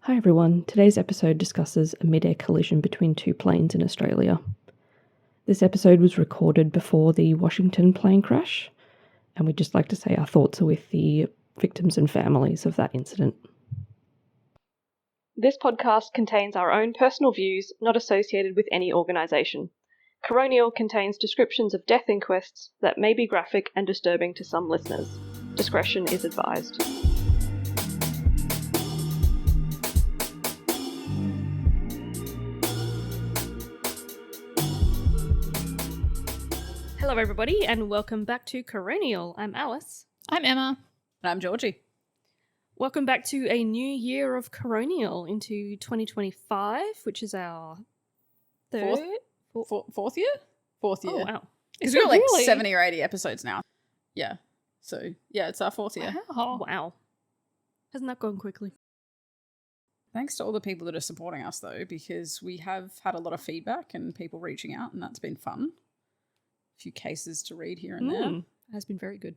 Hi everyone, today's episode discusses a mid-air collision between two planes in Australia. This episode was recorded before the Washington plane crash, and we'd just like to say our thoughts are with the victims and families of that incident. This podcast contains our own personal views, not associated with any organisation. Coronial contains descriptions of death inquests that may be graphic and disturbing to some listeners. Discretion is advised. Hello everybody and welcome back to Coronial. I'm Alice. I'm Emma. And I'm Georgie. Welcome back to a new year of Coronial into 2025, which is our Fourth year? Fourth year. Oh, wow. Because we've got like 70 or 80 episodes now. Yeah. So, yeah, it's our fourth year. Wow. Hasn't that gone quickly? Thanks to all the people that are supporting us, though, because we have had a lot of feedback and people reaching out, and that's been fun. A few cases to read here and there. It has been very good.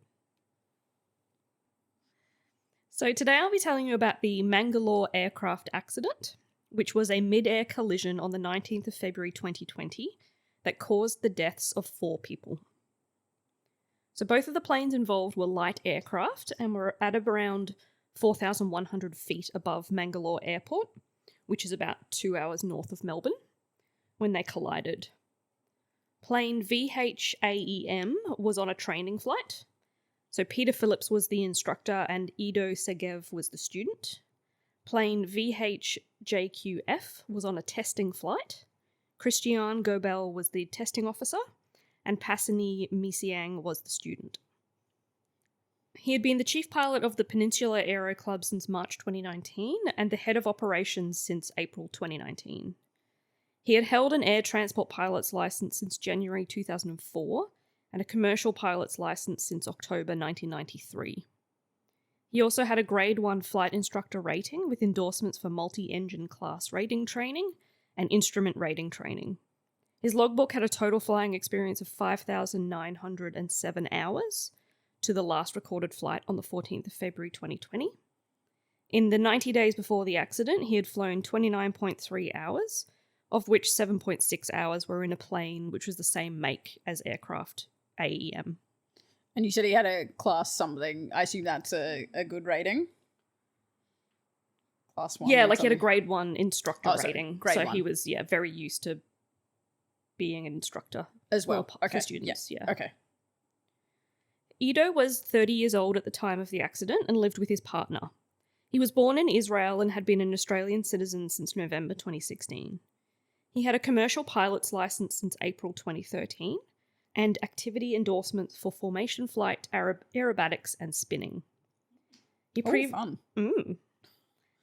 So today I'll be telling you about the Mangalore aircraft accident, which was a mid-air collision on the 19th of February 2020 that caused the deaths of 4 people. So both of the planes involved were light aircraft and were at around 4,100 feet above Mangalore Airport, which is about 2 hours north of Melbourne, when they collided. Plane VHAEM was on a training flight. So Peter Phillips was the instructor and Ido Segev was the student. Plane VHJQF was on a testing flight. Christian Gobel was the testing officer, and Pasini Misiang was the student. He had been the chief pilot of the Peninsula Aero Club since March 2019 and the head of operations since April 2019. He had held an air transport pilot's license since January 2004 and a commercial pilot's license since October 1993. He also had a Grade 1 flight instructor rating with endorsements for multi-engine class rating training and instrument rating training. His logbook had a total flying experience of 5,907 hours to the last recorded flight on the 14th of February 2020. In the 90 days before the accident, he had flown 29.3 hours, of which 7.6 hours were in a plane which was the same make as aircraft AEM. And you said he had a class something. I assume that's a good rating? Class 1? Yeah, like he had a Grade 1 instructor rating. Grade so 1. he was, very used to being an instructor. As well. For students, yeah. Okay. Ido was 30 years old at the time of the accident and lived with his partner. He was born in Israel and had been an Australian citizen since November 2016. He had a commercial pilot's license since April 2013 and activity endorsements for formation flight, aerobatics, and spinning. Fun.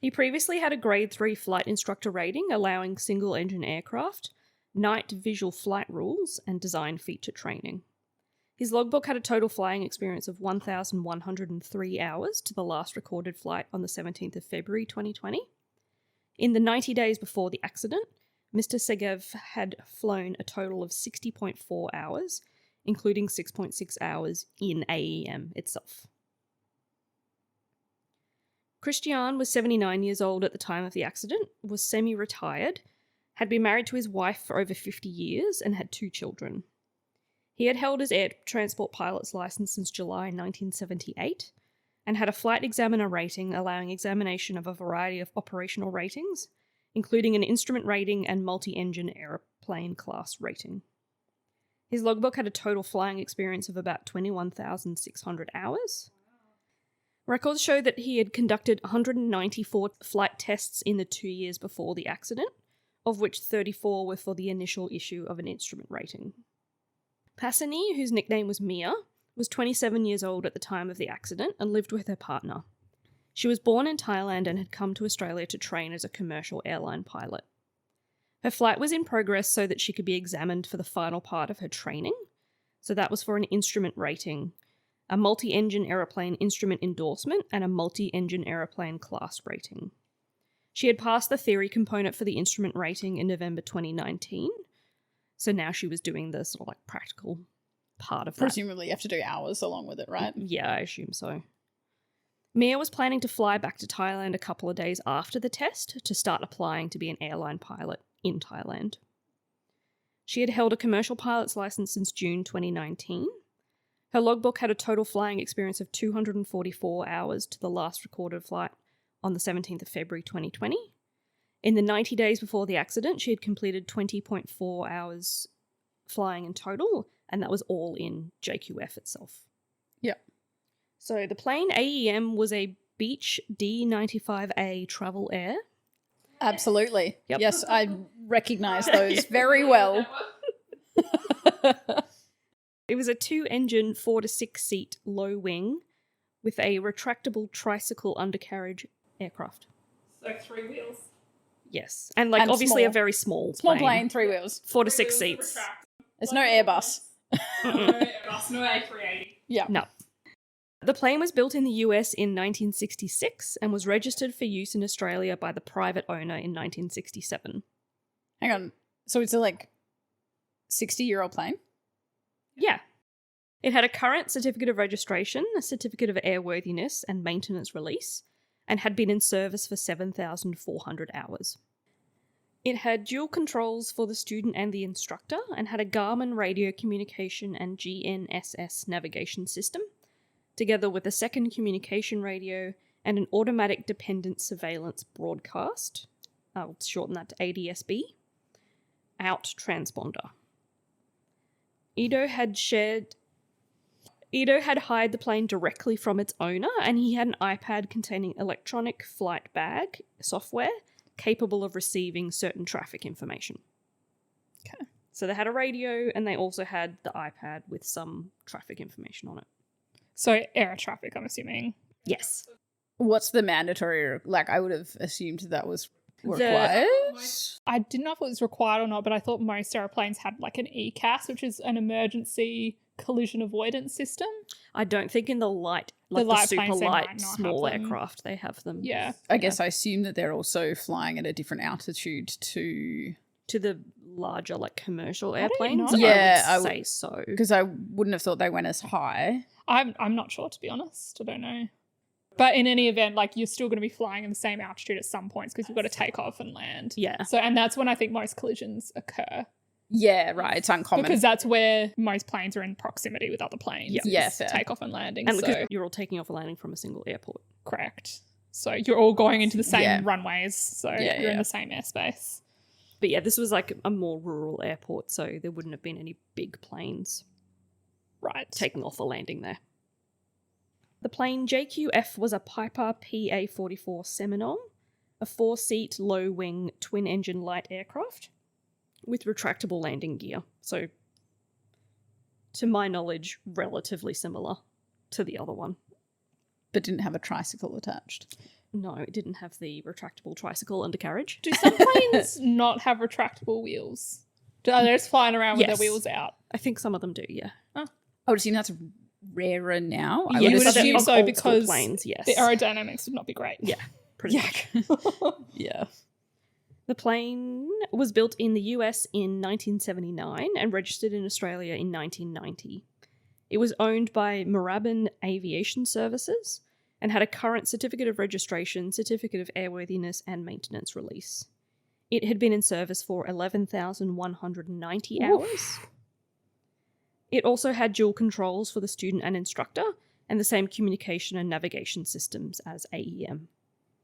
He previously had a Grade 3 flight instructor rating allowing single-engine aircraft, night visual flight rules, and design feature training. His logbook had a total flying experience of 1,103 hours to the last recorded flight on the 17th of February 2020. In the 90 days before the accident, Mr. Segev had flown a total of 60.4 hours, including 6.6 hours in AEM itself. Christian was 79 years old at the time of the accident, was semi-retired, had been married to his wife for over 50 years, and had 2 children. He had held his air transport pilot's license since July 1978 and had a flight examiner rating allowing examination of a variety of operational ratings, including an instrument rating and multi-engine aeroplane class rating. His logbook had a total flying experience of about 21,600 hours. Records show that he had conducted 194 flight tests in the 2 years before the accident, of which 34 were for the initial issue of an instrument rating. Pasini, whose nickname was Mia, was 27 years old at the time of the accident and lived with her partner. She was born in Thailand and had come to Australia to train as a commercial airline pilot. Her flight was in progress so that she could be examined for the final part of her training. So that was for an instrument rating, a multi-engine aeroplane instrument endorsement, and a multi-engine aeroplane class rating. She had passed the theory component for the instrument rating in November 2019. So now she was doing the sort of like practical part of that. Presumably you have to do hours along with it, right? Yeah, I assume so. Mia was planning to fly back to Thailand a couple of days after the test to start applying to be an airline pilot in Thailand. She had held a commercial pilot's license since June 2019. Her logbook had a total flying experience of 244 hours to the last recorded flight on the 17th of February 2020. In the 90 days before the accident, she had completed 20.4 hours flying in total, and that was all in JQF itself. Yep. So the plane AEM was a Beech D95A Travel Air. Absolutely. Yep. Yes, I recognise those very well. It was a 2-engine, 4 to 6 seat low wing with a retractable tricycle undercarriage aircraft. So 3 wheels. Yes. And And obviously small. a very small Small plane, 3 wheels. 4 to 3 6 wheels seats. retract. There's no Airbus. No Airbus, no A380. Yeah. No. The plane was built in the US in 1966 and was registered for use in Australia by the private owner in 1967. Hang on. So it's a 60-year-old plane? Yeah. It had a current certificate of registration, a certificate of airworthiness and maintenance release, and had been in service for 7,400 hours. It had dual controls for the student and the instructor, and had a Garmin radio communication and GNSS navigation system, together with a second communication radio and an automatic dependent surveillance broadcast, I'll shorten that to ADSB, out transponder. Edo had hired the plane directly from its owner, and he had an iPad containing electronic flight bag software capable of receiving certain traffic information. Okay. So they had a radio, and they also had the iPad with some traffic information on it. So air traffic, I'm assuming. Yes. What's the mandatory? I would have assumed that was required. I didn't know if it was required or not, but I thought most airplanes had an ECAS, which is an emergency collision avoidance system. I don't think in the light, The light super planes, they light, might not small have them. aircraft, they have them. Yeah. I guess I assume that they're also flying at a different altitude to... To the larger, commercial don't airplanes, know. Yeah, I I would would- say so. Because I wouldn't have thought they went as high. I'm not sure, to be honest. I don't know. But in any event, you're still going to be flying in the same altitude at some points because you've got to take off and land. Yeah. So, and that's when I think most collisions occur, Yeah, right. It's uncommon. because that's where most planes are in proximity with other planes. Yeah. Yeah, is fair. takeoff and landing. And so because you're all taking off and landing from a single airport. correct. So you're all going into the same Yeah. runways. So Yeah, you're in yeah. the same airspace. But yeah, this was a more rural airport, so there wouldn't have been any big planes Right. taking off or landing there. The plane JQF was a Piper PA-44 Seminole, a 4-seat low-wing twin-engine light aircraft with retractable landing gear. So, to my knowledge, relatively similar to the other one. But didn't have a tricycle attached. No, it didn't have the retractable tricycle undercarriage. Do some planes not have retractable wheels? Are they just flying around with Yes. their wheels out? I think some of them do, yeah. I would assume that's rarer now. I Yeah, you would but assume of so old school because planes, yes. the aerodynamics would not be great. Yeah, pretty much. Yeah. The plane was built in the US in 1979 and registered in Australia in 1990. It was owned by Moorabbin Aviation Services and had a current certificate of registration, certificate of airworthiness, and maintenance release. It had been in service for 11,190 hours. It also had dual controls for the student and instructor and the same communication and navigation systems as AEM.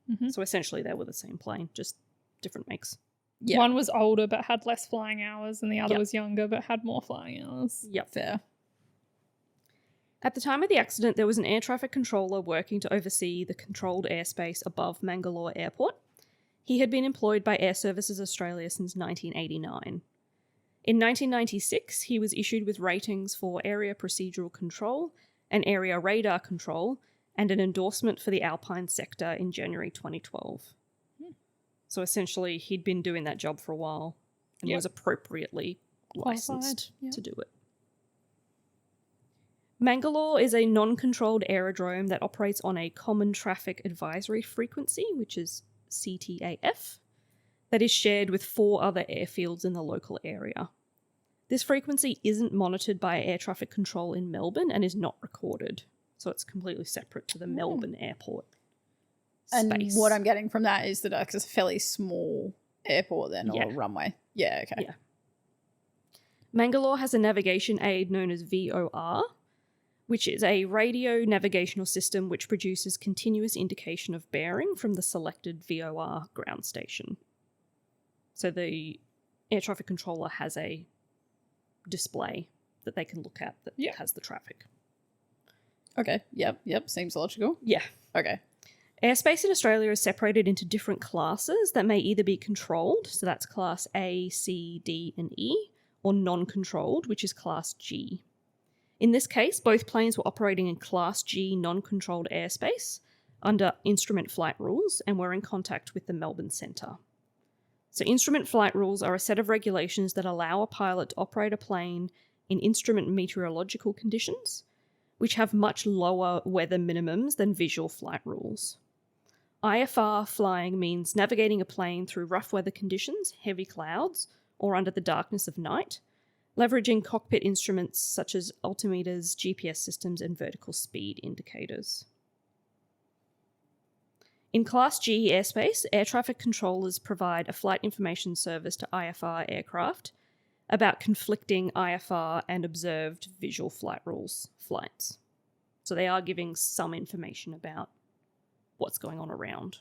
Mhm. So essentially they were the same plane, just different makes. Yeah. One was older but had less flying hours, and the other Yep. was younger but had more flying hours. Yep. Fair. At the time of the accident, there was an air traffic controller working to oversee the controlled airspace above Mangalore Airport. He had been employed by Air Services Australia since 1989. In 1996, he was issued with ratings for area procedural control and area radar control and an endorsement for the Alpine sector in January 2012. So essentially, he'd been doing that job for a while and Yep. was appropriately licensed Qualified, yep. to do it. Mangalore is a non-controlled aerodrome that operates on a common traffic advisory frequency, which is CTAF, that is shared with 4 other airfields in the local area. This frequency isn't monitored by air traffic control in Melbourne and is not recorded. So it's completely separate to the Melbourne airport And space. what I'm getting from that is that it's a fairly small airport then, or runway. Yeah, okay. Yeah. Mangalore has a navigation aid known as VOR, which is a radio navigational system which produces continuous indication of bearing from the selected VOR ground station. So the air traffic controller has a display that they can look at that has the traffic. Okay. Yep. Seems logical. Yeah. Okay. Airspace in Australia is separated into different classes that may either be controlled, so that's class A, C, D, and E, or non-controlled, which is class G. In this case, both planes were operating in class G non-controlled airspace under instrument flight rules and were in contact with the Melbourne Centre. So instrument flight rules are a set of regulations that allow a pilot to operate a plane in instrument meteorological conditions, which have much lower weather minimums than visual flight rules. IFR flying means navigating a plane through rough weather conditions, heavy clouds, or under the darkness of night, leveraging cockpit instruments such as altimeters, GPS systems, and vertical speed indicators. In Class G airspace, air traffic controllers provide a flight information service to IFR aircraft about conflicting IFR and observed visual flight rules flights. So they are giving some information about what's going on around.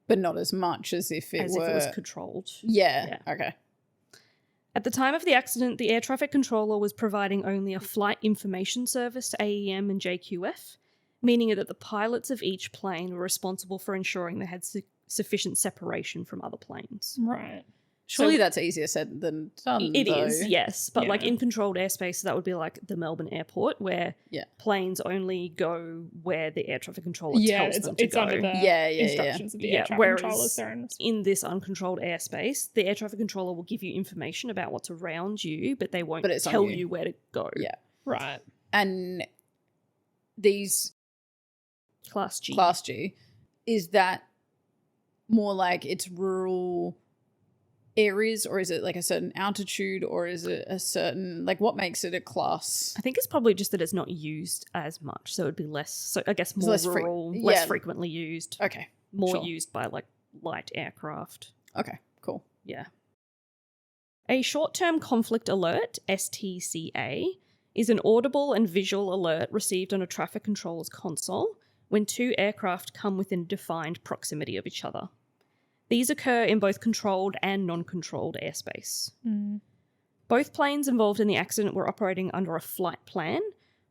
But not as much as if it was controlled. Yeah. Okay. At the time of the accident, the air traffic controller was providing only a flight information service to AEM and JQF, meaning that the pilots of each plane were responsible for ensuring they had sufficient separation from other planes. Right. Surely that's easier said than done. It though. is, yes. But like in controlled airspace, that would be like the Melbourne airport, where planes only go where the air traffic controller tells them to it's go. under the instructions of the air traffic controllers. In this uncontrolled airspace, the air traffic controller will give you information about what's around you, but they won't tell you where to go. Yeah. Right. And these Class G, is that more like it's rural areas, or is it like a certain altitude, or is it a certain, like, what makes it a class? I think it's probably just that it's not used as much, so it would be less, so I guess more less rural, less frequently used. Okay. More used by like light aircraft. Okay, cool. Yeah. A short-term conflict alert, STCA, is an audible and visual alert received on a traffic controller's console when two aircraft come within defined proximity of each other. These occur in both controlled and non-controlled airspace. Both planes involved in the accident were operating under a flight plan,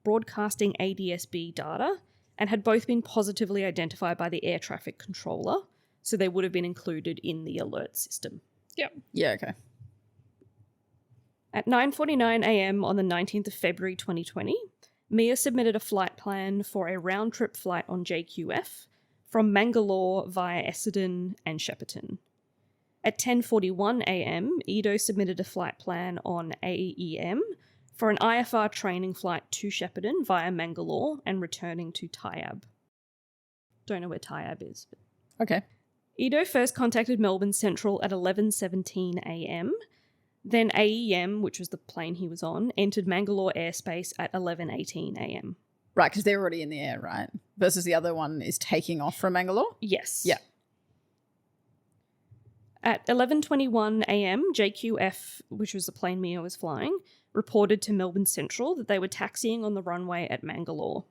broadcasting ADS-B data, and had both been positively identified by the air traffic controller, so they would have been included in the alert system. Yep. Yeah, okay. At 9:49 a.m. on the 19th of February 2020, Mia submitted a flight plan for a round-trip flight on JQF from Mangalore via Essendon and Shepparton. At 10:41 a.m., Edo submitted a flight plan on AEM for an IFR training flight to Shepparton via Mangalore and returning to Tayab. Don't know where Tayab is. But... Okay. Edo first contacted Melbourne Central at 11:17 a.m., then AEM, which was the plane he was on, entered Mangalore airspace at 11:18 a.m. Right, because they're already in the air, right? Versus the other one is taking off from Mangalore? Yes. Yeah. At 11:21 a.m., JQF, which was the plane Mia was flying, reported to Melbourne Central that they were taxiing on the runway at Mangalore.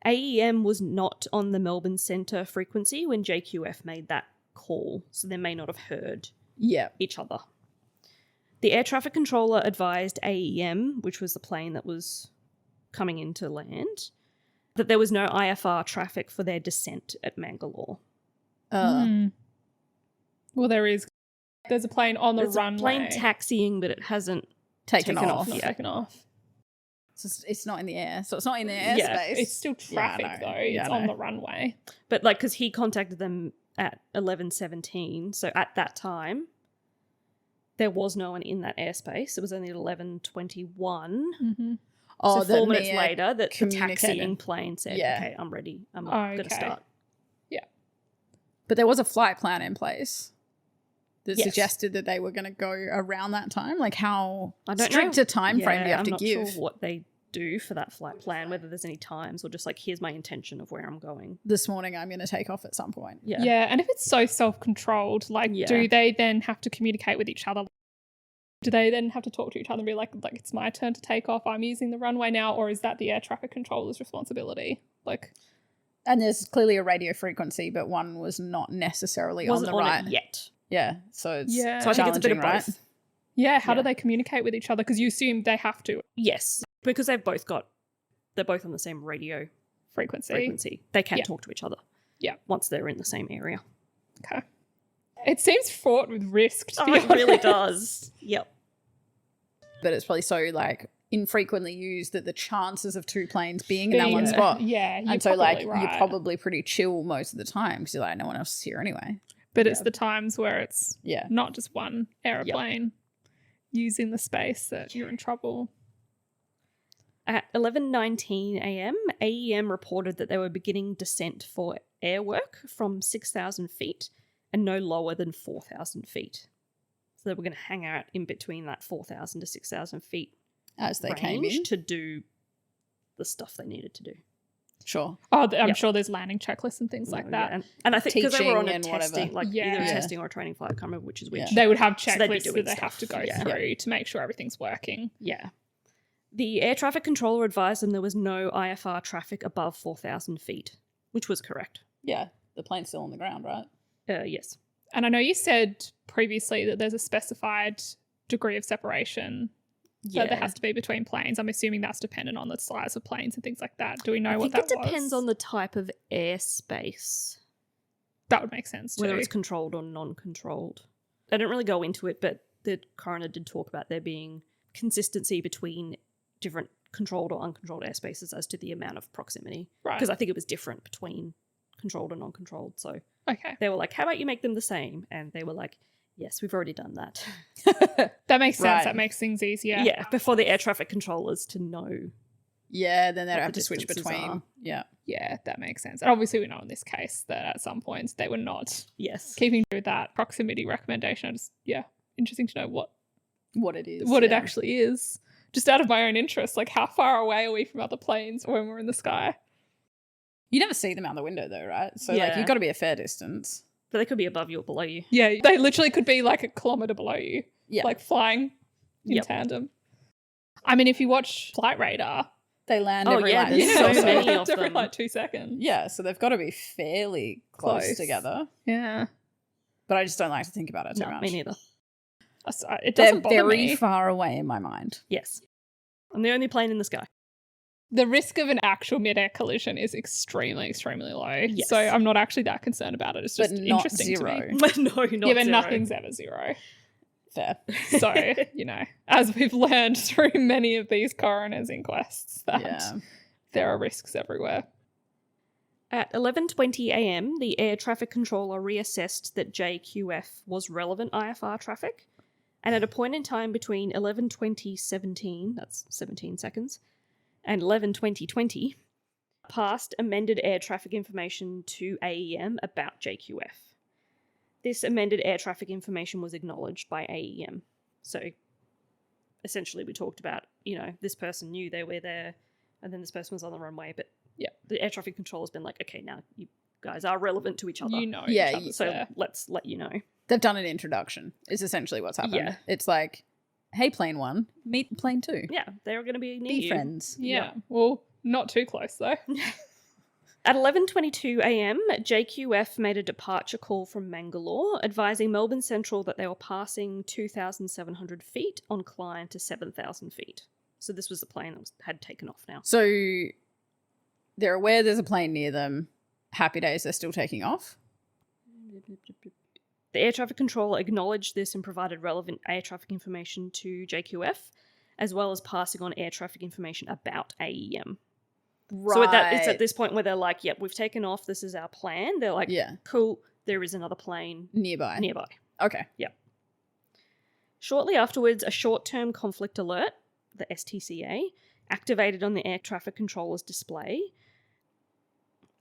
AEM was not on the Melbourne Centre frequency when JQF made that call, so they may not have heard each other. The air traffic controller advised AEM, which was the plane that was coming into land, that there was no IFR traffic for their descent at Mangalore. Well, there's a plane on the runway. A plane taxiing, but it hasn't taken off. Not taken off. So it's not in the air. So it's not in the airspace. It's still traffic, though. It's on the runway. But, like, because he contacted them at 11:17, so at that time, there was no one in that airspace. It was only at 11:21. Mm-hmm. So 4 minutes later, that the taxiing plane said, okay, I'm ready. I'm going to start. Yeah. But there was a flight plan in place that suggested that they were going to go around that time. Like, how strict a time frame do you have to give? I'm not sure what they do for that flight plan, whether there's any times or just like, here's my intention of where I'm going. This morning I'm going to take off at some point. Yeah. Yeah, and if it's so self-controlled, like, Yeah. do they then have to communicate with each other? Do they then have to talk to each other and be like, it's my turn to take off, I'm using the runway now, or is that the air traffic controller's responsibility? Like, And there's clearly a radio frequency, but one was not necessarily Wasn't on the right. it yet. Yeah, so it's Yeah. So I think it's a bit of challenging, both. right? yeah, how do Yeah. they communicate with each other? Because you assume they have to Yes, because they're both on the same radio frequency. They can Yeah. talk to each other. Yeah. Once they're in the same area. Okay. It seems fraught with risk. To be Oh, it really honest. does. Yep. But it's probably so like infrequently used that the chances of two planes being in that one Yeah. spot. Yeah, you're And so like probably right. you're probably pretty chill most of the time because you're like, no one else is here anyway. But it's the times where it's Yeah. not just one aeroplane using the space that you're in trouble. At 11:19 a.m., AEM reported that they were beginning descent for airwork from 6,000 feet and no lower than 4,000 feet. So they were going to hang out in between that 4,000 to 6,000 feet As they came range in. to do the stuff they needed to do. Sure. Oh, I'm Yep. sure there's landing checklists and things like that. Yeah. And I think because they were on a Teaching and testing, whatever. like Yeah. either a Yeah. testing or a training flight, I can't remember which is which. Yeah. They would have So they'd be checklists doing that they have to stuff. go Yeah. through to make sure everything's working. Yeah. The air traffic controller advised them there was no IFR traffic above 4,000 feet, which was correct. Yeah. The plane's still on the ground, right? Yes. And I know you said previously that there's a specified degree of separation that there has to be between planes. I'm assuming that's dependent on the size of planes and things like that. Do we know I what think that it depends was? on the type of airspace, That would make sense too. whether it's controlled or non-controlled. I didn't really go into it, but the coroner did talk about there being consistency between different controlled or uncontrolled airspaces as to the amount of proximity. Right. Because I think it was different between controlled and non-controlled. So Okay. they were like, how about you make them the same? And they were like, yes, we've already done that. That makes sense. Right. That makes things easier. Yeah, before the air traffic controllers to know. Yeah, then they'd What have the to switch distances between. are. Yeah. Yeah, that makes sense. And obviously we know in this case that at some points they were not Yes. keeping with that proximity recommendation. I just, interesting to know What it is. what it yeah. actually is. Just out of my own interest, like how far away are we from other planes when we're in the sky? You never see them out the window though, right? So like Yeah. you've got to be a fair distance. But they could be above you or below you. Yeah, they literally could be like a kilometre below you, Yeah. like flying in Yep. tandem. I mean, if you watch Flight Radar, They land Oh, every yeah, like there's minute so or many of every them. like 2 seconds. Yeah, so they've got to be fairly close Close. together. Yeah. But I just don't like to think about it too No, much. me neither. It They're doesn't bother very me. far away in my mind. Yes. I'm the only plane in the sky. The risk of an actual mid-air collision is extremely, extremely low. Yes. So I'm not actually that concerned about it. It's But just not interesting zero. to me. No, not Yeah, but zero. nothing's ever zero. Fair. So, as we've learned through many of these coroner's inquests, that Yeah. there are risks everywhere. At 11:20 a.m., the air traffic controller reassessed that JQF was relevant IFR traffic, and at a point in time between 11:20:17, that's 17 seconds, and 11:20:20, passed amended air traffic information to AEM about JQF. This amended air traffic information was acknowledged by AEM. So essentially we talked about, this person knew they were there and then this person was on the runway, but the air traffic controller's been like, okay, now you guys are relevant to each other. You know Yeah, each other's So there. let's let you know. They've done an introduction, is essentially what's happened. Yeah. It's like, hey, plane one, meet plane two. Yeah, they're going to be near Be you. friends. Yeah. Well, not too close though. At 11:22 a.m., JQF made a departure call from Mangalore, advising Melbourne Central that they were passing 2,700 feet on climb to 7,000 feet. So this was the plane that had taken off now. So they're aware there's a plane near them. Happy days, they're still taking off. The air traffic controller acknowledged this and provided relevant air traffic information to JQF, as well as passing on air traffic information about AEM. Right. So it's at this point where they're like, yep, we've taken off, this is our plan. They're like, Yeah. cool, there is another plane Nearby. nearby. Okay. Shortly afterwards, a short-term conflict alert, the STCA, activated on the air traffic controller's display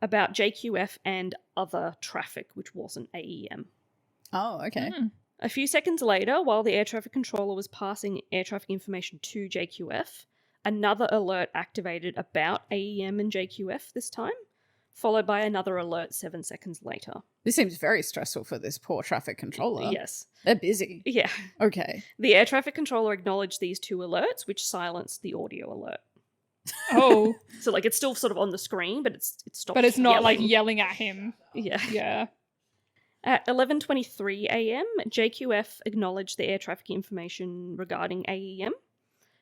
about JQF and other traffic, which wasn't AEM. Oh, okay. Mm. A few seconds later, while the air traffic controller was passing air traffic information to JQF, Another alert activated about AEM and JQF this time, followed by another alert 7 seconds later. This seems very stressful for this poor traffic controller. Yes. They're busy. Yeah. Okay. The air traffic controller acknowledged these 2 alerts, which silenced the audio alert. Oh. So, like, it's still sort of on the screen, but it's stopped. But it's not yelling. like yelling at him. Yeah. Yeah. At 11:23 a.m., JQF acknowledged the air traffic information regarding AEM.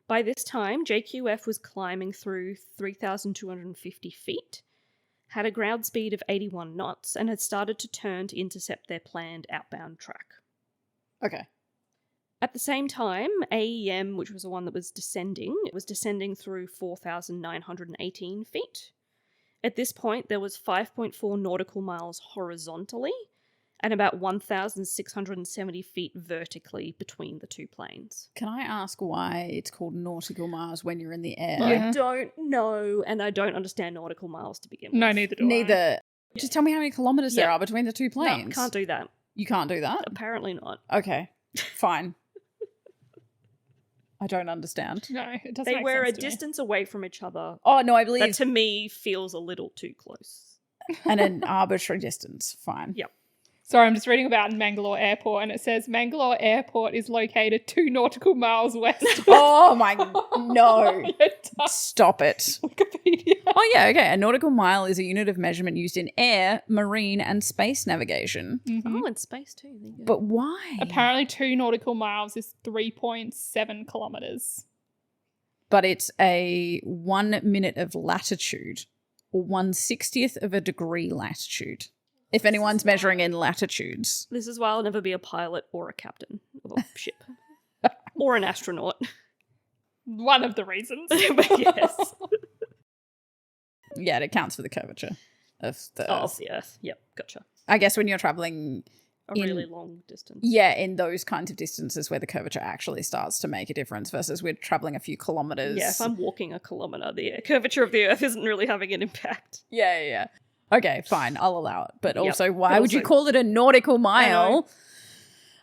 By this time, JQF was climbing through 3,250 feet, had a ground speed of 81 knots, and had started to turn to intercept their planned outbound track. Okay. At the same time, AEM, which was the one that was descending, through 4,918 feet. At this point, there was 5.4 nautical miles horizontally and about 1,670 feet vertically between the 2 planes. Can I ask why it's called nautical miles when you're in the air? Yeah. I don't know, and I don't understand nautical miles to begin with. No, neither do I. Neither. Just tell me how many kilometers there Yeah. are between the 2 planes. No, can't do that. You can't do that? Apparently not. Okay. Fine. I don't understand. No, it doesn't They make were a sense to me. distance away from each other. Oh, no, I That believe to me feels a little too close. and an arbitrary distance. Fine. Yep. Sorry, I'm just reading about Mangalore Airport, and it says Mangalore Airport is located 2 nautical miles west. Oh, my... No. It does. Stop it. Wikipedia. Oh, yeah, okay. A nautical mile is a unit of measurement used in air, marine, and space navigation. Oh, and space too. There you go. But why? Apparently, 2 nautical miles is 3.7 kilometers. But it's a 1 minute of latitude, or 1/60th of a degree latitude. If anyone's measuring in latitudes. This is why I'll never be a pilot or a captain of a ship. Or an astronaut. One of the reasons. But yes. Yeah, it accounts for the curvature of the Of the Earth. Yep, gotcha. I guess when you're traveling, A In- really long distance. yeah, in those kinds of distances where the curvature actually starts to make a difference versus we're traveling a few kilometers. Yeah, if I'm walking a kilometre, the curvature of the Earth isn't really having an impact. Yeah. Okay, fine, I'll allow it. But Yep. also, why But would you also- call it a nautical know. mile?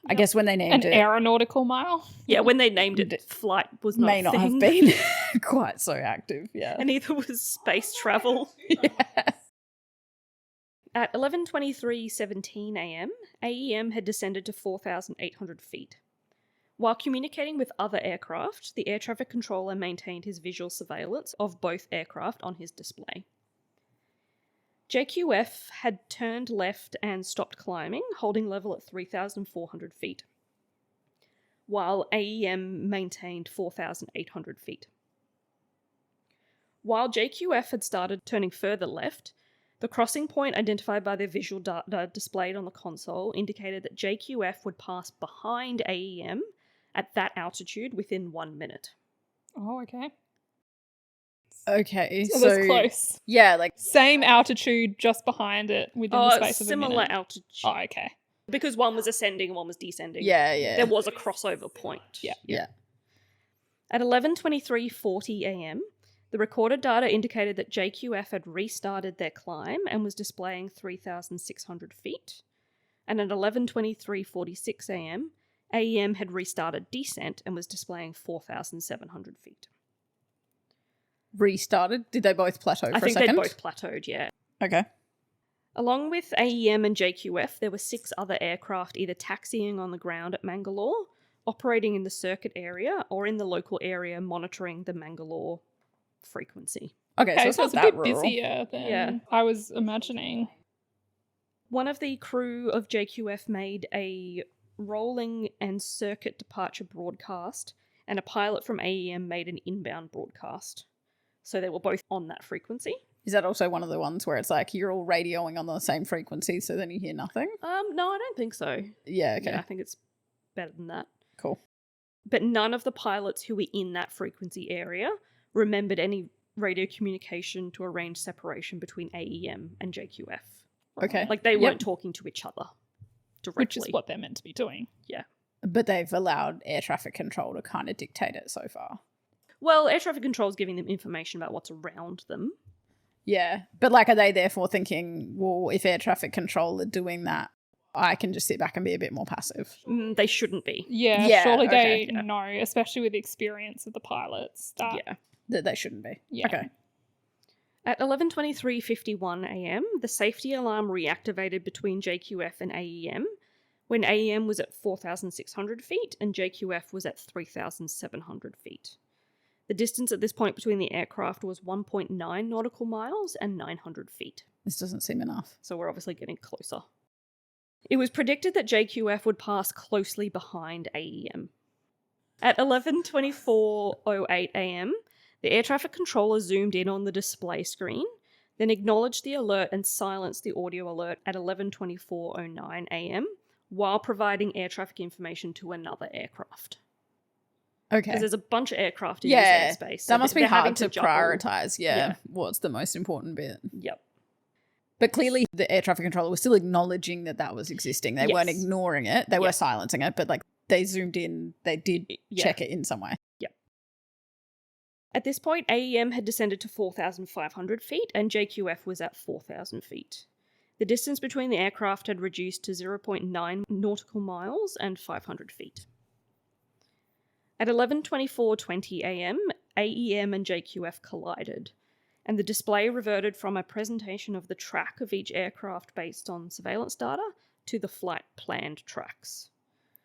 I guess when they An named it, aeronautical mile. Yeah, when they named it, flight was not may a not thing. have been quite so active. Yeah. And neither was space travel. At 11:23:17 a.m., AEM had descended to 4,800 feet. While communicating with other aircraft, the air traffic controller maintained his visual surveillance of both aircraft on his display. JQF had turned left and stopped climbing, holding level at 3,400 feet, while AEM maintained 4,800 feet. While JQF had started turning further left, the crossing point identified by the visual data displayed on the console indicated that JQF would pass behind AEM at that altitude within 1 minute. Oh, okay. Okay, So so that's close. yeah, like Same altitude, just behind it within the space of a similar minute. altitude. Oh, okay. Because one was ascending and one was descending. yeah. There was a crossover point. Yeah. At 11:23:40 a.m., the recorded data indicated that JQF had restarted their climb and was displaying 3,600 feet. And at 11:23:46 a.m., AEM had restarted descent and was displaying 4,700 feet. restarted. Did they both plateau for I think a they second? both plateaued, yeah. Okay. Along with AEM and JQF, there were 6 other aircraft either taxiing on the ground at Mangalore, operating in the circuit area, or in the local area monitoring the Mangalore frequency. Okay, Okay, it's so not it's a that bit rural. busier than Yeah. I was imagining. One of the crew of JQF made a rolling and circuit departure broadcast, and a pilot from AEM made an inbound broadcast. So they were both on that frequency. Is that also one of the ones where it's like you're all radioing on the same frequency, so then you hear nothing? No, I don't think so. Yeah, okay. Yeah, I think it's better than that. Cool. But none of the pilots who were in that frequency area remembered any radio communication to arrange separation between AEM and JQF. Okay. Like, they weren't talking to each other directly. Which is what they're meant to be doing. But they've allowed air traffic control to kind of dictate it so far. Well, air traffic control is giving them information about what's around them. Yeah. But like, are they therefore thinking, well, if air traffic control are doing that, I can just sit back and be a bit more passive? They shouldn't be. Yeah, Yeah, surely okay, they know, especially with the experience of the pilots, that Yeah. That they shouldn't be. Yeah. Okay. At 11:23:51 a.m., the safety alarm reactivated between JQF and AEM when AEM was at 4,600 feet and JQF was at 3,700 feet. The distance at this point between the aircraft was 1.9 nautical miles and 900 feet. This doesn't seem enough. So we're obviously getting closer. It was predicted that JQF would pass closely behind AEM. At 11:24:08 a.m., the air traffic controller zoomed in on the display screen, then acknowledged the alert and silenced the audio alert at 11:24:09 a.m. while providing air traffic information to another aircraft. Okay. Because there's a bunch of aircraft in this airspace. So that must be they're having hard to juggle. prioritize. Yeah. What's the most important bit? Yep. But clearly the air traffic controller was still acknowledging that was existing. They weren't ignoring it. They were silencing it, but like they zoomed in, they did check it in some way. Yep. At this point, AEM had descended to 4,500 feet and JQF was at 4,000 feet. The distance between the aircraft had reduced to 0.9 nautical miles and 500 feet. At 11:24:20 a.m., AEM and JQF collided, and the display reverted from a presentation of the track of each aircraft based on surveillance data to the flight planned tracks.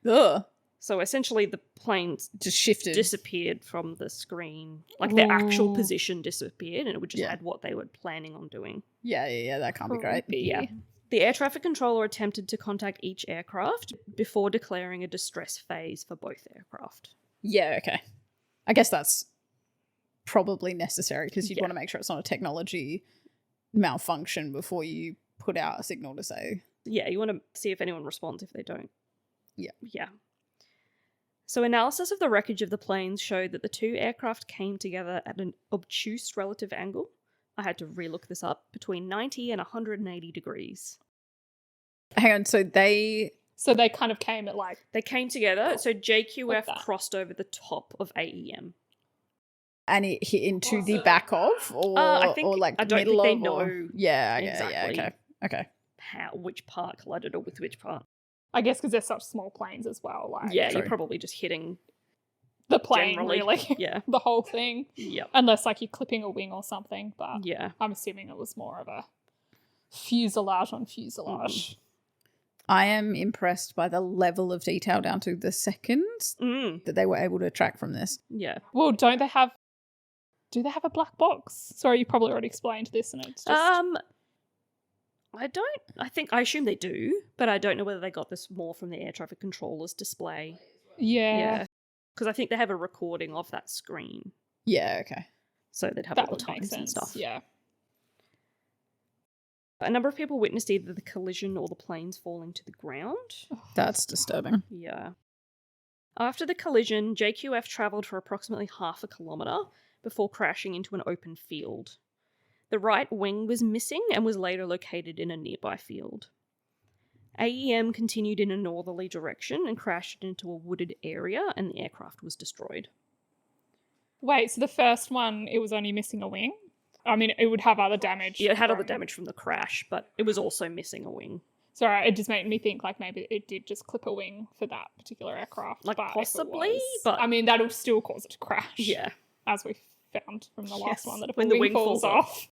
Ugh. So essentially the planes Just shifted. disappeared from the screen. Like their actual position disappeared and it would just add what they were planning on doing. Yeah. That can't be great. Yeah. The air traffic controller attempted to contact each aircraft before declaring a distress phase for both aircraft. Yeah, okay. I guess that's probably necessary because you'd want to make sure it's not a technology malfunction before you put out a signal to say. Yeah, you want to see if anyone responds if they don't. Yeah. Yeah. So analysis of the wreckage of the planes showed that the two aircraft came together at an obtuse relative angle. I had to relook this up, between 90 and 180 degrees. Hang on, so they kind of came at like... They came together, so JQF Like that. crossed over the top of AEM. and it hit into the back of or I think, or like I don't middle think they of or- know yeah, exactly yeah, okay. which part collided or with which part. I guess because they're such small planes as well. Like Yeah, True. you're probably just hitting the plane, generally. really. Yeah. The whole thing. Yep. Unless like you're clipping a wing or something, but Yeah. I'm assuming it was more of a fuselage on fuselage. I am impressed by the level of detail down to the seconds that they were able to track from this. Yeah. Well, do they have a black box? Sorry, you probably already explained this and it's just... I assume they do, but I don't know whether they got this more from the air traffic controller's display. Yeah. Because I think they have a recording of that screen. Yeah, okay. So they'd have That all the would make times and sense. stuff. Yeah. A number of people witnessed either the collision or the planes falling to the ground. That's disturbing. Yeah. After the collision, JQF travelled for approximately half a kilometre before crashing into an open field. The right wing was missing and was later located in a nearby field. AEM continued in a northerly direction and crashed into a wooded area, and the aircraft was destroyed. Wait, so the first one, it was only missing a wing? I mean, it would have other damage. Yeah, it had other damage from the crash, but it was also missing a wing. Sorry, it just made me think like maybe it did just clip a wing for that particular aircraft. Like, but if it possibly, was- but- I mean, that'll still cause it to crash. Yeah. As we found from the last Yes, one, that if when a the wing wing falls falls off.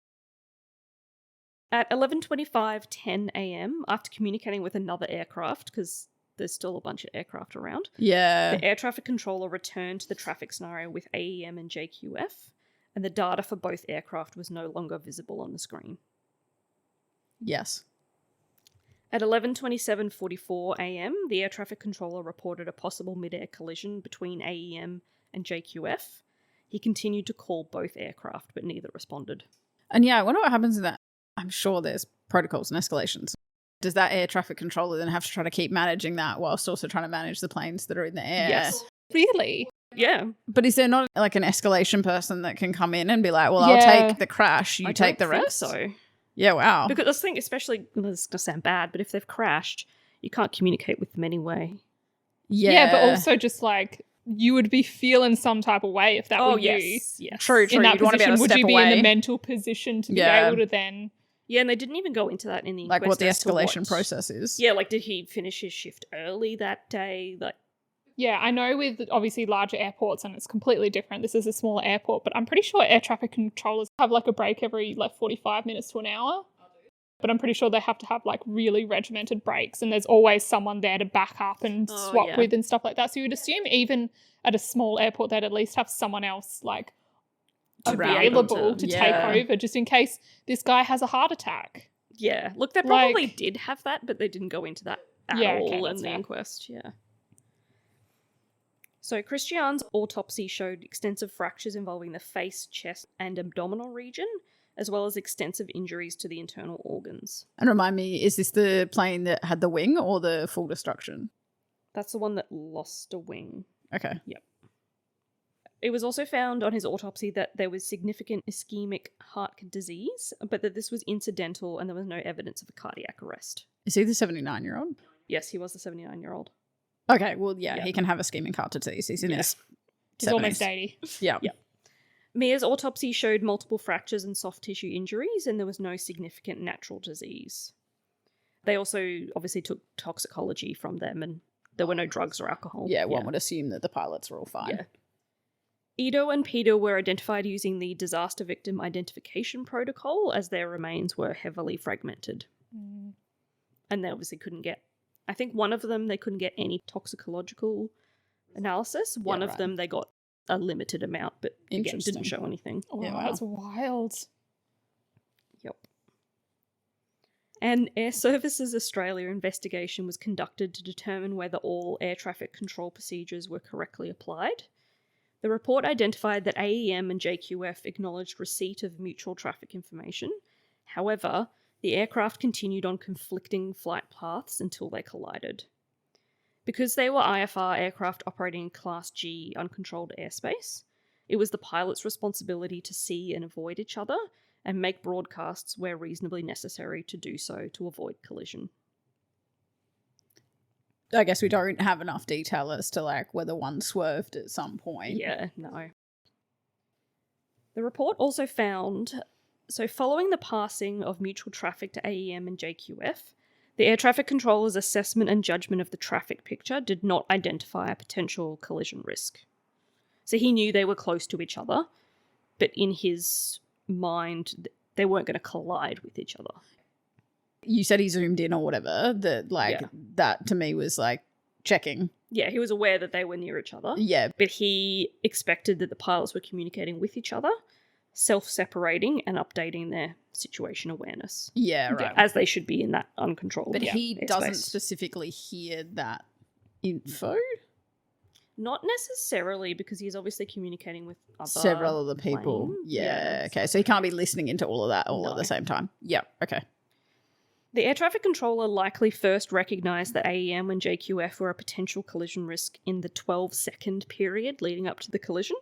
At 11:25:10 a.m., after communicating with another aircraft, because there's still a bunch of aircraft around, Yeah. the air traffic controller returned to the traffic scenario with AEM and JQF, and the data for both aircraft was no longer visible on the screen. Yes. At 11:27:44 a.m., the air traffic controller reported a possible mid-air collision between AEM and JQF. He continued to call both aircraft, but neither responded. And yeah, I wonder what happens in that. I'm sure there's protocols and escalations. Does that air traffic controller then have to try to keep managing that whilst also trying to manage the planes that are in the air? Yes. Really? Yeah. But is there not like an escalation person that can come in and be like, well, Yeah. I'll take the crash, you I take the don't think rest? so. Yeah, wow. Because I think, especially, well, this is going to sound bad, but if they've crashed, you can't communicate with them anyway. Yeah, but also just like you would be feeling some type of way if that were you. yes. True. In that You'd want to be position, able to would step you be away. in the mental position to be Yeah. able to then... Yeah, and they didn't even go into that in the like inquest what the as to escalation what- process is. Yeah, like did he finish his shift early that day? Like, Yeah, I know with obviously larger airports and it's completely different. This is a smaller airport, but I'm pretty sure air traffic controllers have like a break every like 45 minutes to an hour. But I'm pretty sure they have to have like really regimented breaks, and there's always someone there to back up and swap with and stuff like that. So you would assume even at a small airport they'd at least have someone else like available to take over just in case this guy has a heart attack. Yeah. Look, they probably did have that, but they didn't go into that at all in the inquest. Yeah. So Christian's autopsy showed extensive fractures involving the face, chest, and abdominal region, as well as extensive injuries to the internal organs. And remind me, is this the plane that had the wing or the full destruction? That's the one that lost a wing. Okay. Yep. It was also found on his autopsy that there was significant ischemic heart disease, but that this was incidental and there was no evidence of a cardiac arrest. Is he the 79-year-old? Yes, he was the 79-year-old. Okay, well, yeah, he can have ischemic heart disease. He's in his 70s. He's almost 80. Yeah. Yep. Mia's autopsy showed multiple fractures and soft tissue injuries, and there was no significant natural disease. They also obviously took toxicology from them, and there were no drugs or alcohol. Yeah, one would assume that the pilots were all fine. Yeah. Ido and Peter were identified using the disaster victim identification protocol, as their remains were heavily fragmented. And they obviously couldn't get, I think one of them, they couldn't get any toxicological analysis. One of them, they got a limited amount, but again, didn't show anything. Oh, yeah, that's wild. Yep. An Air Services Australia investigation was conducted to determine whether all air traffic control procedures were correctly applied. The report identified that AEM and JQF acknowledged receipt of mutual traffic information. However, the aircraft continued on conflicting flight paths until they collided. Because they were IFR aircraft operating in Class G uncontrolled airspace, it was the pilot's responsibility to see and avoid each other and make broadcasts where reasonably necessary to do so to avoid collision. I guess we don't have enough detail as to like whether one swerved at some point. Yeah, no. The report also found, so following the passing of mutual traffic to AEM and JQF, the air traffic controller's assessment and judgment of the traffic picture did not identify a potential collision risk. So he knew they were close to each other, but in his mind, they weren't going to collide with each other. You said he zoomed in or whatever, that to me was like checking. Yeah, he was aware that they were near each other. Yeah. But he expected that the pilots were communicating with each other, self-separating and updating their situation awareness. Yeah, right. As they should be in that uncontrolled But he airspace. doesn't specifically hear that info? Not necessarily, because he's obviously communicating with several other people. planes. Yeah, okay. So he can't be listening into all of that at the same time. Yeah, okay. The air traffic controller likely first recognised that AEM and JQF were a potential collision risk in the 12-second period leading up to the collision.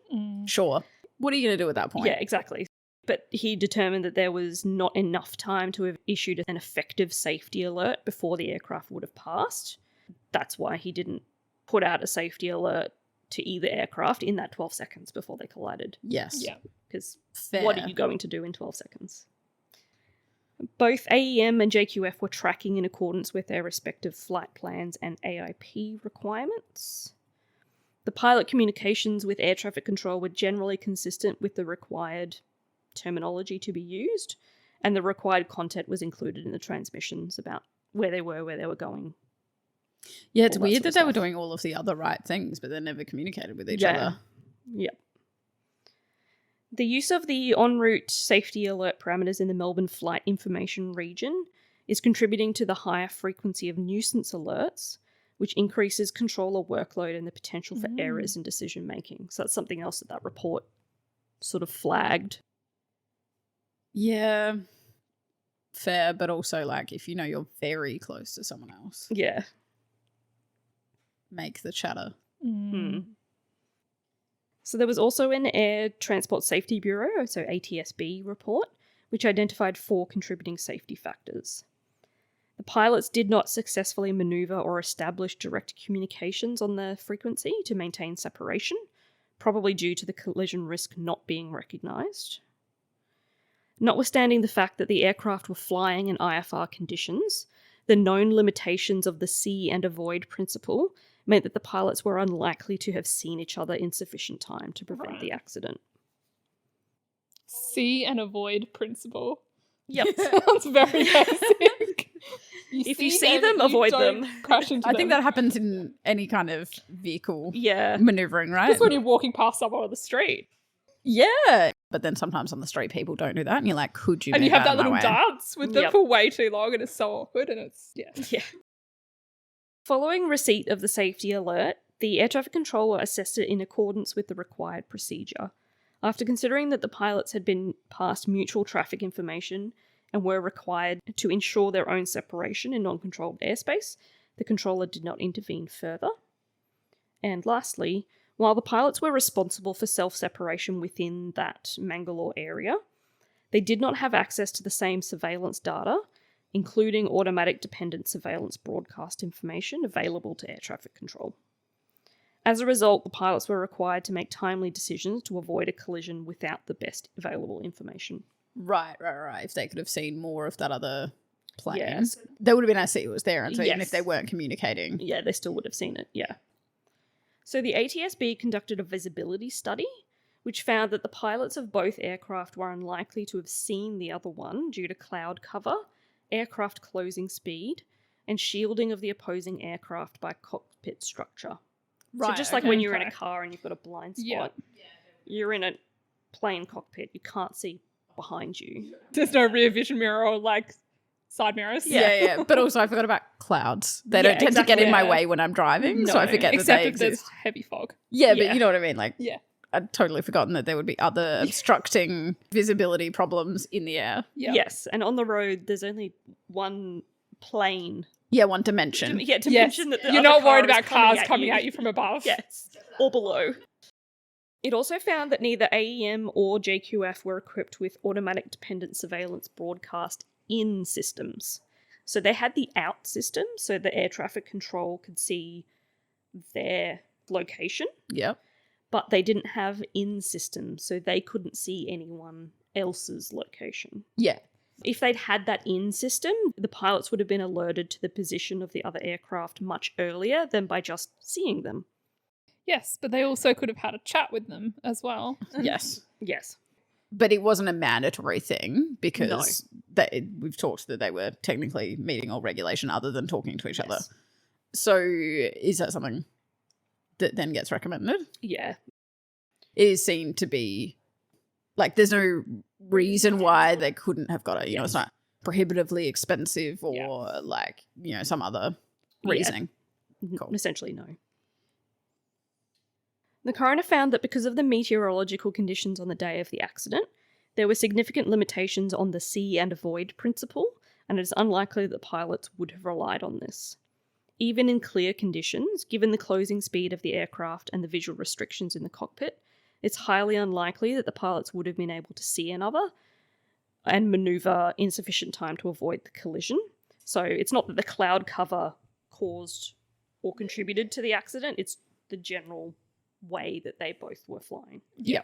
Sure. What are you going to do at that point? Yeah, exactly. But he determined that there was not enough time to have issued an effective safety alert before the aircraft would have passed. That's why he didn't put out a safety alert to either aircraft in that 12 seconds before they collided. Yes. Yeah. Because what are you going to do in 12 seconds? Both AEM and JQF were tracking in accordance with their respective flight plans and AIP requirements. The pilot communications with air traffic control were generally consistent with the required terminology to be used, and the required content was included in the transmissions about where they were going. Yeah, it's weird that they were doing all of the other right things, but they never communicated with each other. Yep. The use of the en route safety alert parameters in the Melbourne Flight Information Region is contributing to the higher frequency of nuisance alerts, which increases controller workload and the potential for errors in decision making. So that's something else that report sort of flagged. Yeah. Fair, but also like if you know you're very close to someone else. Yeah. Make the chatter. So there was also an Air Transport Safety Bureau, so ATSB report, which identified 4 contributing safety factors. The pilots did not successfully maneuver or establish direct communications on the frequency to maintain separation, probably due to the collision risk not being recognised. Notwithstanding the fact that the aircraft were flying in IFR conditions, the known limitations of the see and avoid principle meant that the pilots were unlikely to have seen each other in sufficient time to prevent the accident. See and avoid principle. Yep. Sounds very basic. If you see them, avoid them. Crash into I them. think that happens in any kind of vehicle Yeah. maneuvering, right? Just when you're walking past someone on the street. Yeah. But then sometimes on the street people don't do that and you're like, could you And you move have out that of my little way? dance with them Yep. for way too long and it's so awkward and it's, Yeah. Following receipt of the safety alert, the air traffic controller assessed it in accordance with the required procedure. After considering that the pilots had been passed mutual traffic information and were required to ensure their own separation in non-controlled airspace, the controller did not intervene further. And lastly, while the pilots were responsible for self-separation within that Mangalore area, they did not have access to the same surveillance data, including automatic dependent surveillance broadcast information available to air traffic control. As a result, the pilots were required to make timely decisions to avoid a collision without the best available information. Right. If they could have seen more of that other plane, Yes. they would have been able to see it was there. And so even Yes. if they weren't communicating. Yeah, they still would have seen it, yeah. So the ATSB conducted a visibility study, which found that the pilots of both aircraft were unlikely to have seen the other one due to cloud cover, aircraft closing speed, and shielding of the opposing aircraft by cockpit structure. So just like when you're in a car and you've got a blind spot, you're in a plane cockpit, you can't see behind you. there's no rear vision mirror or like side mirrors. Yeah. But also I forgot about clouds. They don't Yeah, tend to get in my yeah. way when I'm driving. So I No. forget Except that they if there's exist. heavy fog. Yeah, Yeah. but you know what I mean? Like, Yeah. I'd totally forgotten that there would be other obstructing visibility problems in the air. Yeah. Yes, and on the road, there's only one plane. Yeah, one dimension. To Yes. mention that the You're other not car worried is about cars coming at you from above. Yes, or below. It also found that neither AEM or JQF were equipped with automatic dependent surveillance broadcast in systems. So they had the out system, so the air traffic control could see their location, Yep. but they didn't have in system, so they couldn't see anyone else's location. Yeah. If they'd had that in system, the pilots would have been alerted to the position of the other aircraft much earlier than by just seeing them. Yes, but they also could have had a chat with them as well. Yes. Yes. But it wasn't a mandatory thing because we've talked that they were technically meeting all regulation other than talking to each other. Yes. So is that something that then gets recommended? Yeah. It is seen to be like there's no reason why they couldn't have got it. You know, it's not prohibitively expensive or like, you know, some other reasoning. Cool. Essentially, no. The coroner found that because of the meteorological conditions on the day of the accident, there were significant limitations on the see and avoid principle, and it is unlikely that pilots would have relied on this. Even in clear conditions, given the closing speed of the aircraft and the visual restrictions in the cockpit, it's highly unlikely that the pilots would have been able to see another and maneuver in sufficient time to avoid the collision. So it's not that the cloud cover caused or contributed to the accident, it's the general way that they both were flying. Yeah.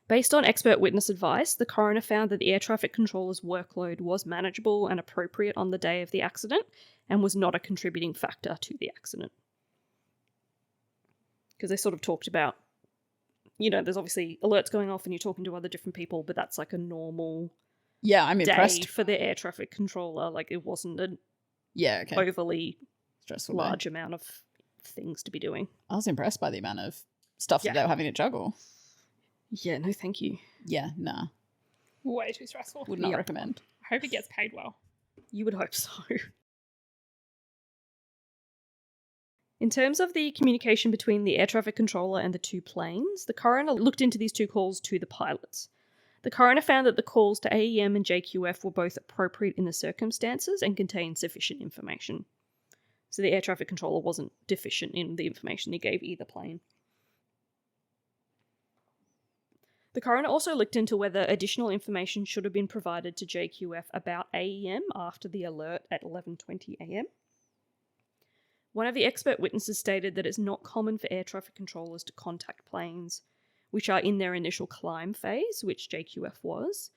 Based on expert witness advice, the coroner found that the air traffic controller's workload was manageable and appropriate on the day of the accident and was not a contributing factor to the accident. Because they sort of talked about, you know, there's obviously alerts going off and you're talking to other different people, but that's like a normal Yeah, I'm day impressed. for the air traffic controller. Like, it wasn't an Yeah, okay. overly Stressful day. large amount of things to be doing. I was impressed by the amount of stuff that they were having to juggle. Yeah, no thank you. Yeah, nah. Way too stressful. Would not Yep. recommend. I hope he gets paid well. You would hope so. In terms of the communication between the air traffic controller and the two planes, the coroner looked into these two calls to the pilots. The coroner found that the calls to AEM and JQF were both appropriate in the circumstances and contained sufficient information. So the air traffic controller wasn't deficient in the information he gave either plane. The coroner also looked into whether additional information should have been provided to JQF about AEM after the alert at 11:20 a.m. One of the expert witnesses stated that it's not common for air traffic controllers to contact planes which are in their initial climb phase, which JQF was,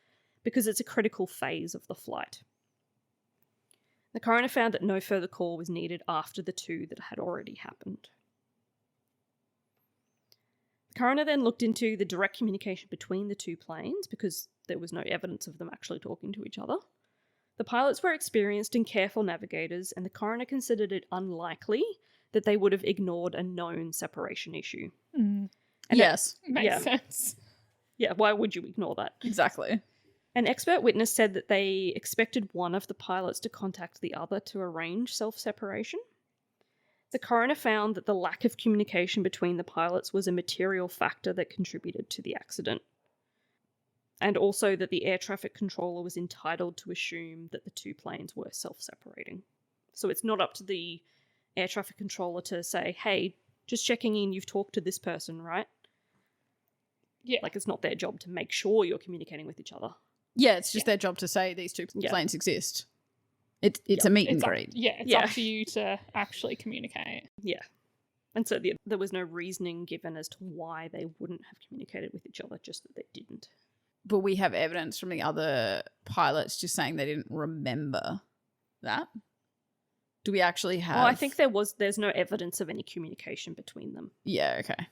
because it's a critical phase of the flight. The coroner found that no further call was needed after the two that had already happened. The coroner then looked into the direct communication between the two planes because there was no evidence of them actually talking to each other. The pilots were experienced and careful navigators, and the coroner considered it unlikely that they would have ignored a known separation issue. Mm. And yes. Makes sense. Yeah, why would you ignore that? Exactly. An expert witness said that they expected one of the pilots to contact the other to arrange self-separation. The coroner found that the lack of communication between the pilots was a material factor that contributed to the accident, and also that the air traffic controller was entitled to assume that the two planes were self-separating. So it's not up to the air traffic controller to say, hey, just checking in, you've talked to this person, right? Yeah. Like, it's not their job to make sure you're communicating with each other. Yeah, it's just their job to say these two planes exist. It's a meet and greet. It's up to you to actually communicate. Yeah. And so there was no reasoning given as to why they wouldn't have communicated with each other, just that they didn't. But we have evidence from the other pilots just saying they didn't remember that. Do we actually have... Well, I think there's no evidence of any communication between them. Yeah, okay.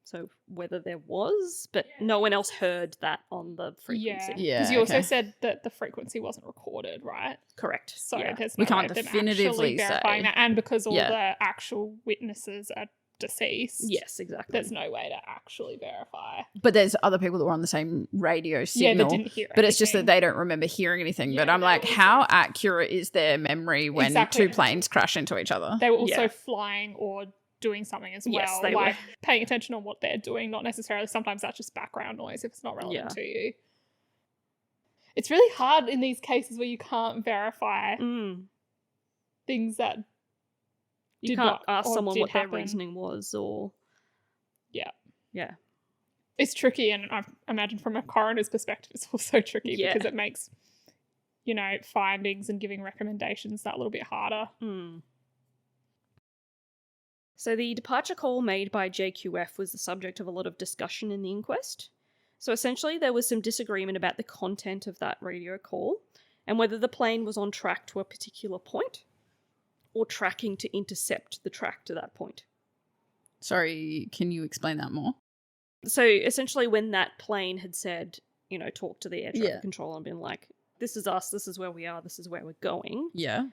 So whether there was, but no one else heard that on the frequency. Yeah. Because you also said that the frequency wasn't recorded, right? Correct. So there's We no can't way of them definitively actually verifying say. that. And because all the actual witnesses are deceased. Yes, exactly. There's no way to actually verify. But there's other people that were on the same radio signal. That didn't hear but it's just that anything. they don't remember hearing anything. Yeah, but I'm like, also- how accurate is their memory when Exactly. two planes crash into each other? They were also flying or doing something as well. Yes, they like were. paying attention on what they're doing, not necessarily. Sometimes that's just background noise if it's not relevant to you. It's really hard in these cases where you can't verify things that You did can't not ask or someone did what their happen. reasoning was, or... Yeah. It's tricky, and I imagine from a coroner's perspective it's also tricky because it makes, findings and giving recommendations that little bit harder. So the departure call made by JQF was the subject of a lot of discussion in the inquest. So essentially there was some disagreement about the content of that radio call and whether the plane was on track to a particular point or tracking to intercept the track to that point. Sorry, can you explain that more? So essentially when that plane had said, talk to the air traffic controller and been like, this is us, this is where we are, this is where we're going. Yeah.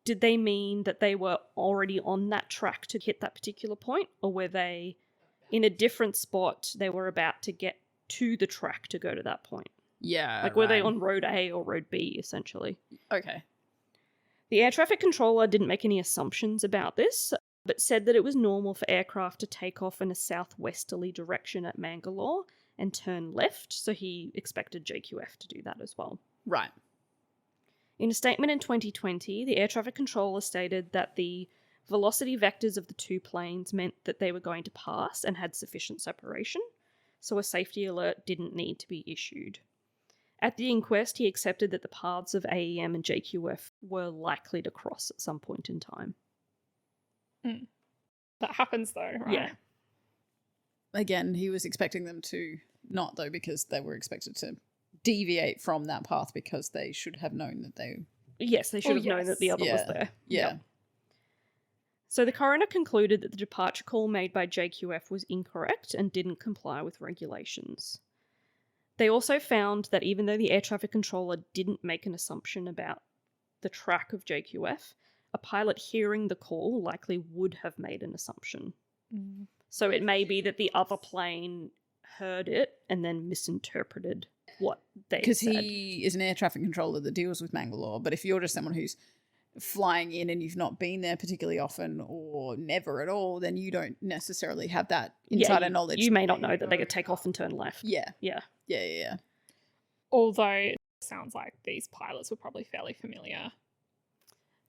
Did they mean that they were already on that track to hit that particular point? Or were they in a different spot, they were about to get to the track to go to that point? Yeah. Like, were they on road A or road B, essentially? Okay. The air traffic controller didn't make any assumptions about this, but said that it was normal for aircraft to take off in a southwesterly direction at Mangalore and turn left, so he expected JQF to do that as well. Right. In a statement in 2020, the air traffic controller stated that the velocity vectors of the two planes meant that they were going to pass and had sufficient separation, so a safety alert didn't need to be issued. At the inquest, he accepted that the paths of AEM and JQF were likely to cross at some point in time. That happens though, right? Yeah. Again, he was expecting them to not, though, because they were expected to deviate from that path because they should have known that they... Yes, they should have known that the other was there. Yeah. Yep. So the coroner concluded that the departure call made by JQF was incorrect and didn't comply with regulations. They also found that even though the air traffic controller didn't make an assumption about the track of JQF, a pilot hearing the call likely would have made an assumption. So it may be that the other plane heard it and then misinterpreted what they said. Because he is an air traffic controller that deals with Mangalore, but if you're just someone who's flying in and you've not been there particularly often or never at all, then you don't necessarily have that insider knowledge. You may not know that they could take off and turn left. Yeah. Yeah. Yeah. Although it sounds like these pilots were probably fairly familiar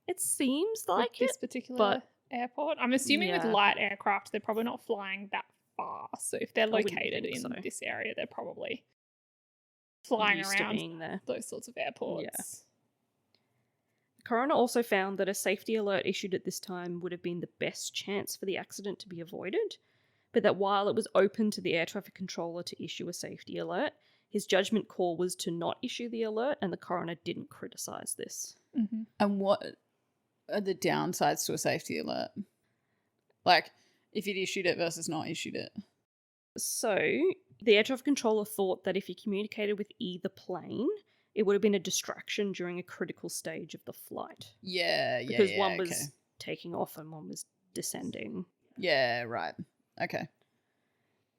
It seems with like this it, particular but airport. I'm assuming with yeah. light aircraft, they're probably not flying that far. So if they're wouldn't located think in so. this area, they're probably flying used to around being there. those sorts of airports. Yeah. The coroner also found that a safety alert issued at this time would have been the best chance for the accident to be avoided, but that while it was open to the air traffic controller to issue a safety alert, His judgment call was to not issue the alert, and the coroner didn't criticise this. Mm-hmm. And what are the downsides to a safety alert? Like, if you'd issued it versus not issued it. So, the air traffic controller thought that if he communicated with either plane, it would have been a distraction during a critical stage of the flight. Yeah, Because one was taking off and one was descending. Yeah, right. Okay.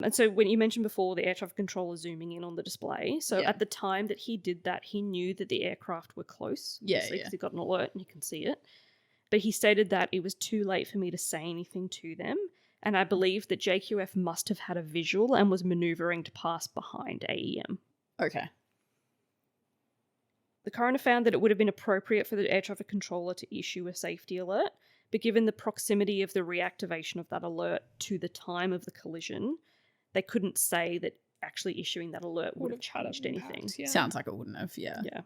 And so when you mentioned before the air traffic controller zooming in on the display, so Yeah. at the time that he did that, he knew that the aircraft were close. Yeah, Because yeah. he got an alert and you can see it. But he stated that it was too late for me to say anything to them, and I believe that JQF must have had a visual and was manoeuvring to pass behind AEM. Okay. The coroner found that it would have been appropriate for the air traffic controller to issue a safety alert, but given the proximity of the reactivation of that alert to the time of the collision, they couldn't say that actually issuing that alert would have changed anything. Yeah. Sounds like it wouldn't have, yeah. Yeah.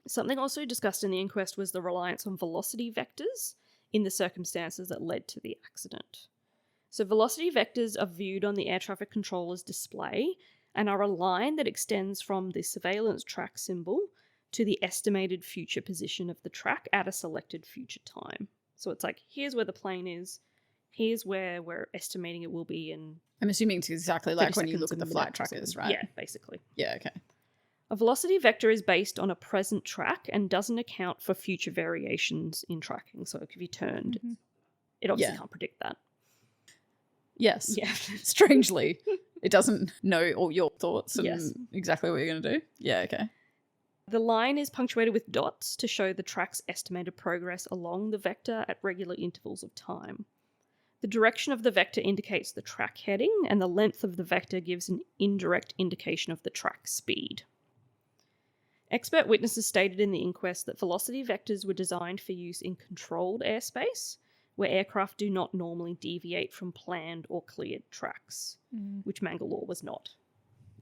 Something also discussed in the inquest was the reliance on velocity vectors in the circumstances that led to the accident. So velocity vectors are viewed on the air traffic controller's display and are a line that extends from the surveillance track symbol to the estimated future position of the track at a selected future time. So it's like, here's where the plane is, here's where we're estimating it will be in I'm assuming it's exactly like 30 when you seconds look at in the the flight minute or trackers, something. right? Yeah, basically. Yeah, okay. A velocity vector is based on a present track and doesn't account for future variations in tracking. So if you turned, Mhm. it obviously Yeah. can't predict that. Yes. Yeah. Strangely, it doesn't know all your thoughts and Yes. exactly what you're going to do. Yeah, okay. The line is punctuated with dots to show the track's estimated progress along the vector at regular intervals of time. The direction of the vector indicates the track heading, and the length of the vector gives an indirect indication of the track speed. Expert witnesses stated in the inquest that velocity vectors were designed for use in controlled airspace, where aircraft do not normally deviate from planned or cleared tracks, which Mangalore was not.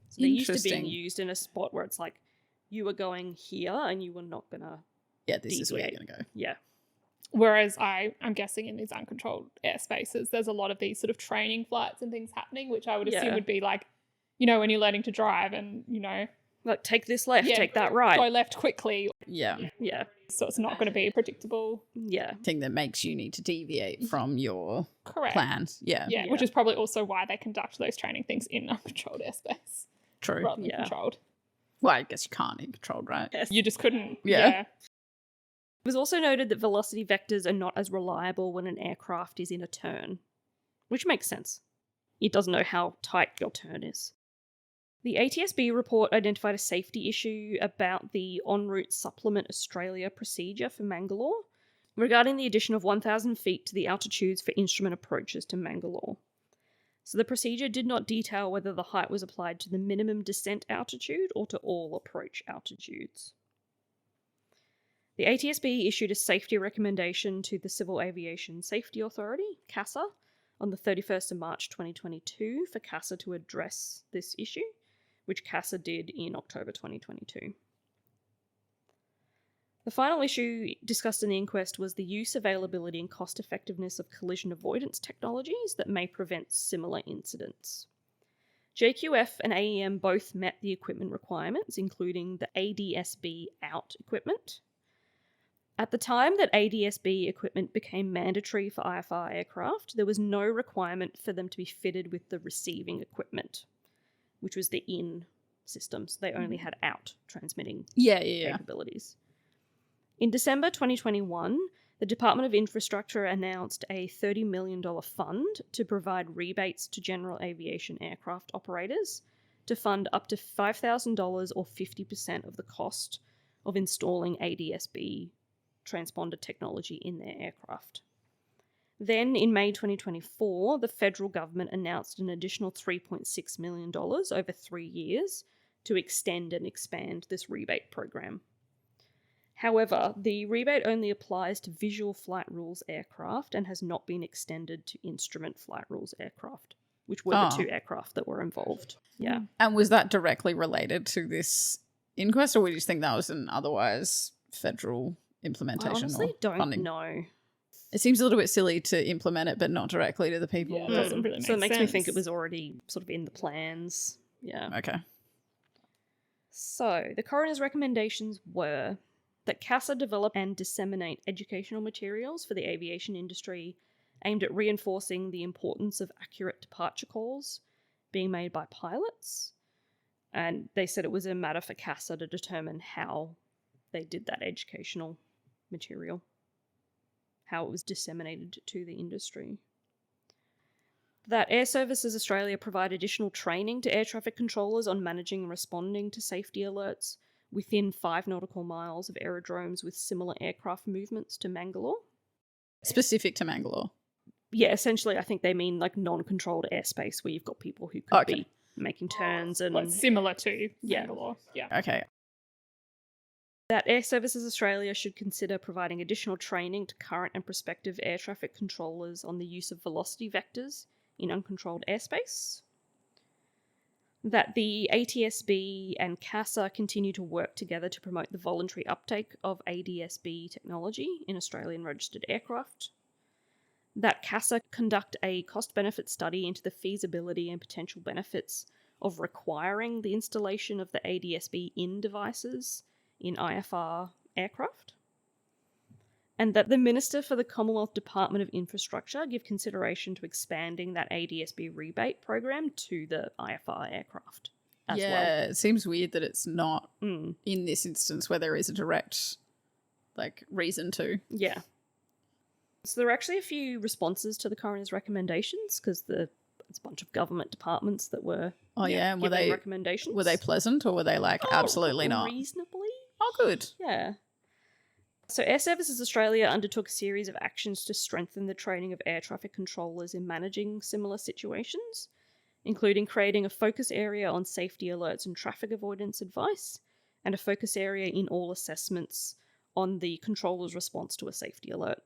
So they're used to being Interesting. used in a spot where it's like, you were going here and you were not going to, Yeah, this is where you're Deviate. going to go. yeah. Whereas I'm guessing in these uncontrolled airspaces, there's a lot of these sort of training flights and things happening, which I would assume Yeah. would be like, you know, when you're learning to drive and, you know, Like, take this left, yeah, take that go right. left quickly. Yeah. Yeah, So it's not going to be predictable. yeah. Thing that makes you need to deviate from your Correct. plans. Yeah. Yeah, Yeah. which is probably also why they conduct those training things in uncontrolled airspace True. rather than Yeah. controlled. Well, I guess you can't be controlled, right? Yes. You just couldn't. Yeah. Yeah. It was also noted that velocity vectors are not as reliable when an aircraft is in a turn, which makes sense. It doesn't know how tight your turn is. The ATSB report identified a safety issue about the en route Supplement Australia procedure for Mangalore regarding the addition of 1,000 feet to the altitudes for instrument approaches to Mangalore. So the procedure did not detail whether the height was applied to the minimum descent altitude or to all approach altitudes. The ATSB issued a safety recommendation to the Civil Aviation Safety Authority, CASA, on the 31st of March 2022 for CASA to address this issue, which CASA did in October 2022. The final issue discussed in the inquest was the use, availability, and cost effectiveness of collision avoidance technologies that may prevent similar incidents. JQF and AEM both met the equipment requirements, including the ADSB out equipment. At the time that ADSB equipment became mandatory for IFR aircraft, there was no requirement for them to be fitted with the receiving equipment, which was the in systems. They only had out transmitting Yeah. capabilities. In December 2021, the Department of Infrastructure announced a $30 million fund to provide rebates to general aviation aircraft operators to fund up to $5,000 or 50% of the cost of installing ADSB transponder technology in their aircraft. Then, in May 2024, the federal government announced an additional $3.6 million over 3 years to extend and expand this rebate program. However, the rebate only applies to visual flight rules aircraft and has not been extended to instrument flight rules aircraft, which were the two aircraft that were involved. Yeah. And was that directly related to this inquest, or would you just think that was an otherwise federal implementation? I honestly or don't funding? know. It seems a little bit silly to implement it, but not directly to the people. Yeah, it doesn't really So it make makes me think it sense. was already sort of in the plans. Yeah. Okay. So, the coroner's recommendations were that CASA develop and disseminate educational materials for the aviation industry aimed at reinforcing the importance of accurate departure calls being made by pilots. And they said it was a matter for CASA to determine how they did that educational material, how it was disseminated to the industry. That Air Services Australia provide additional training to air traffic controllers on managing and responding to safety alerts within 5 nautical miles of aerodromes with similar aircraft movements to Mangalore. Specific to Mangalore. Yeah, essentially, I think they mean like non-controlled airspace where you've got people who could be making turns and... Like similar to Yeah. Mangalore. Yeah. Okay. That Air Services Australia should consider providing additional training to current and prospective air traffic controllers on the use of velocity vectors in uncontrolled airspace. That the ATSB and CASA continue to work together to promote the voluntary uptake of ADSB technology in Australian registered aircraft. That CASA conduct a cost-benefit study into the feasibility and potential benefits of requiring the installation of the ADSB in devices in IFR aircraft. And that the Minister for the Commonwealth Department of Infrastructure give consideration to expanding that ADSB rebate program to the IFR aircraft as well. Yeah, it seems weird that it's not in this instance where there is a direct reason to. Yeah. So there are actually a few responses to the coroner's recommendations because it's a bunch of government departments that were And giving recommendations. Were they pleasant or were they absolutely not? Reasonably. Oh, good. Yeah. So Air Services Australia undertook a series of actions to strengthen the training of air traffic controllers in managing similar situations, including creating a focus area on safety alerts and traffic avoidance advice, and a focus area in all assessments on the controller's response to a safety alert.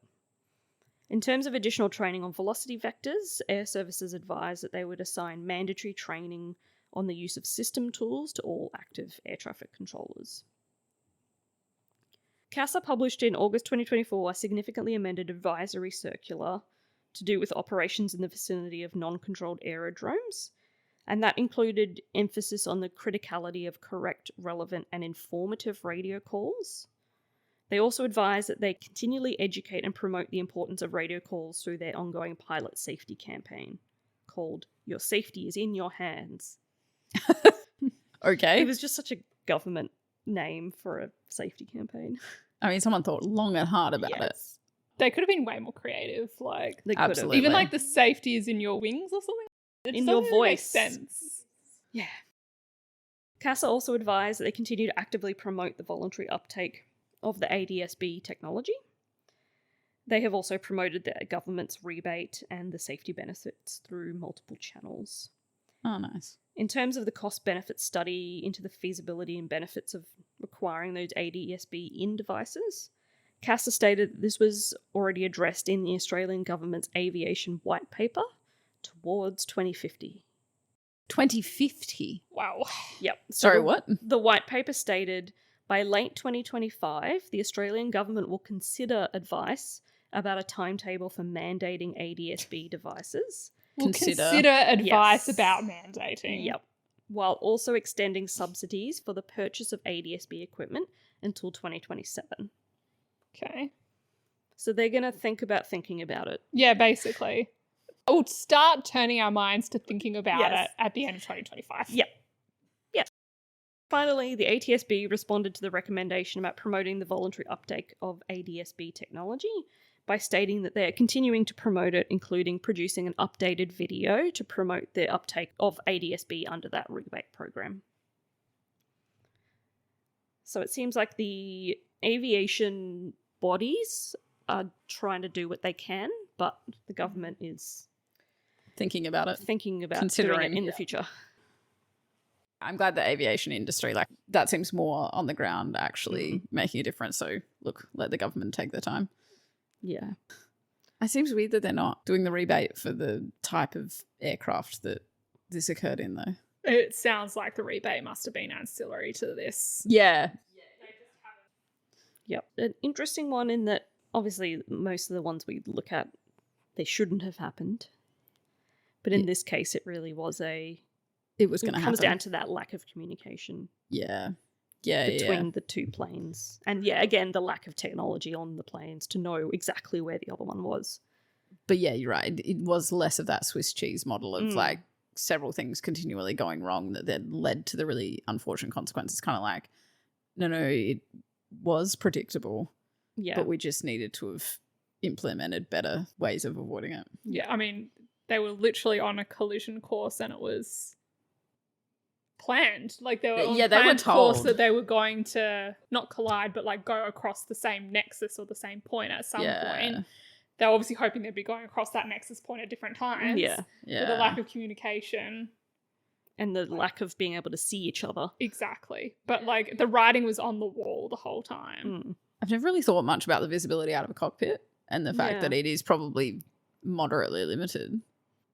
In terms of additional training on velocity vectors, Air Services advised that they would assign mandatory training on the use of system tools to all active air traffic controllers. CASA published in August 2024 a significantly amended advisory circular to do with operations in the vicinity of non-controlled aerodromes, and that included emphasis on the criticality of correct, relevant, and informative radio calls. They also advise that they continually educate and promote the importance of radio calls through their ongoing pilot safety campaign called Your Safety is in Your Hands. Okay. It was just such a government name for a safety campaign. I mean, someone thought long and hard about it. They could have been way more creative. They could have. Absolutely. Even the safety is in your wings or something. It In doesn't your really make voice. sense. Yeah. CASA also advised that they continue to actively promote the voluntary uptake of the ADSB technology. They have also promoted the government's rebate and the safety benefits through multiple channels. Oh, nice. In terms of the cost-benefit study into the feasibility and benefits of requiring those ADSB in devices, CASA stated that this was already addressed in the Australian government's aviation white paper towards 2050. 2050? Wow. Yep. Sorry, what? The white paper stated, by late 2025, the Australian government will consider advice about a timetable for mandating ADSB devices. We'll consider advice Yes. about mandating. Yep. While also extending subsidies for the purchase of ADSB equipment until 2027. Okay. So they're going to think about thinking about it. Yeah, basically. We'll start turning our minds to thinking about Yes. it at the end of 2025. Yep. Yep. Finally, the ATSB responded to the recommendation about promoting the voluntary uptake of ADSB technology by stating that they are continuing to promote it, including producing an updated video to promote the uptake of ADSB under that rebate program. So it seems like the aviation bodies are trying to do what they can, but the government is Thinking about it. thinking about Considering, doing it in yeah. the future. I'm glad the aviation industry, that seems more on the ground actually making a difference. So, look, let the government take their time. Yeah. It seems weird that they're not doing the rebate for the type of aircraft that this occurred in, though. It sounds like the rebate must have been ancillary to this. Yeah. Yep. An interesting one in that obviously most of the ones we look at, they shouldn't have happened. But in this case, it really was a it was going to It happen. comes down to that lack of communication Yeah. between the two planes. And yeah, again, the lack of technology on the planes to know exactly where the other one was. But yeah, you're right. It was less of that Swiss cheese model of Mm. like several things continually going wrong that then led to the really unfortunate consequences. Kind of like, no, it was predictable, Yeah. but we just needed to have implemented better ways of avoiding it. Yeah, I mean, they were literally on a collision course and it was planned. Like they were on Yeah, a they were planned course told. that they were going to not collide, but like go across the same nexus or the same point at some point. They were obviously hoping they'd be going across that nexus point at different times. Yeah. But the lack of communication. And the lack of being able to see each other. Exactly. But like the writing was on the wall the whole time. Mm. I've never really thought much about the visibility out of a cockpit and the fact Yeah. that it is probably moderately limited.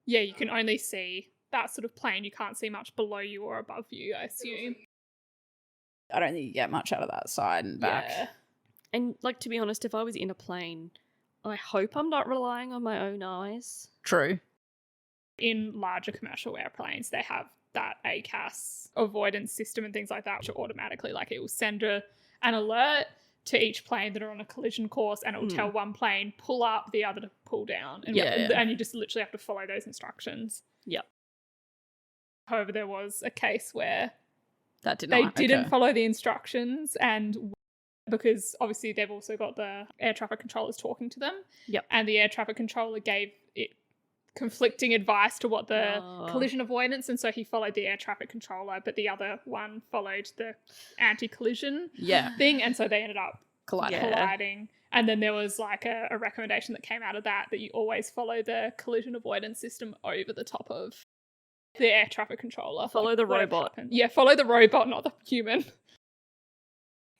Yeah, you can only see that sort of plane. You can't see much below you or above you, I assume. I don't think you get much out of that side and back. Yeah. And like, to be honest, if I was in a plane, I hope I'm not relying on my own eyes. True. In larger commercial airplanes, they have that ACAS avoidance system and things like that, which are automatically like it will send an alert to each plane that are on a collision course, and it will tell one plane pull up, the other to pull down, and and you just literally have to follow those instructions. Yep. However, there was a case where That did they not didn't occur. follow the instructions, and because obviously they've also got the air traffic controllers talking to them. Yep. And the air traffic controller gave it conflicting advice to what the collision avoidance, and so he followed the air traffic controller, but the other one followed the anti-collision thing, and so they ended up colliding. And then there was like a recommendation that came out of that you always follow the collision avoidance system over the top of the air traffic controller. Follow the whatever robot. happens. Yeah, follow the robot, not the human.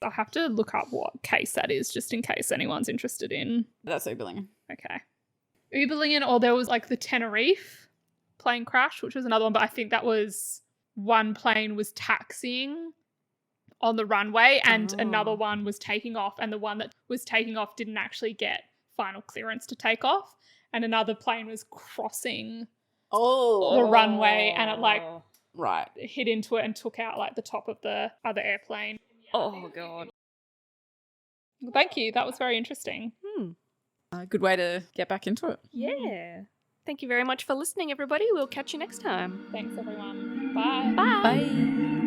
I'll have to look up what case that is, just in case anyone's interested in. That's Uberlingen. Okay. Uberlingen, or there was like the Tenerife plane crash, which was another one, but I think that was one plane was taxiing on the runway and another one was taking off, and the one that was taking off didn't actually get final clearance to take off, and another plane was crossing the runway and it like hit into it and took out like the top of the other airplane. Oh, God. Well, thank you. That was very interesting. A good way to get back into it. Yeah. Thank you very much for listening, everybody. We'll catch you next time. Thanks, everyone. Bye. Bye. Bye.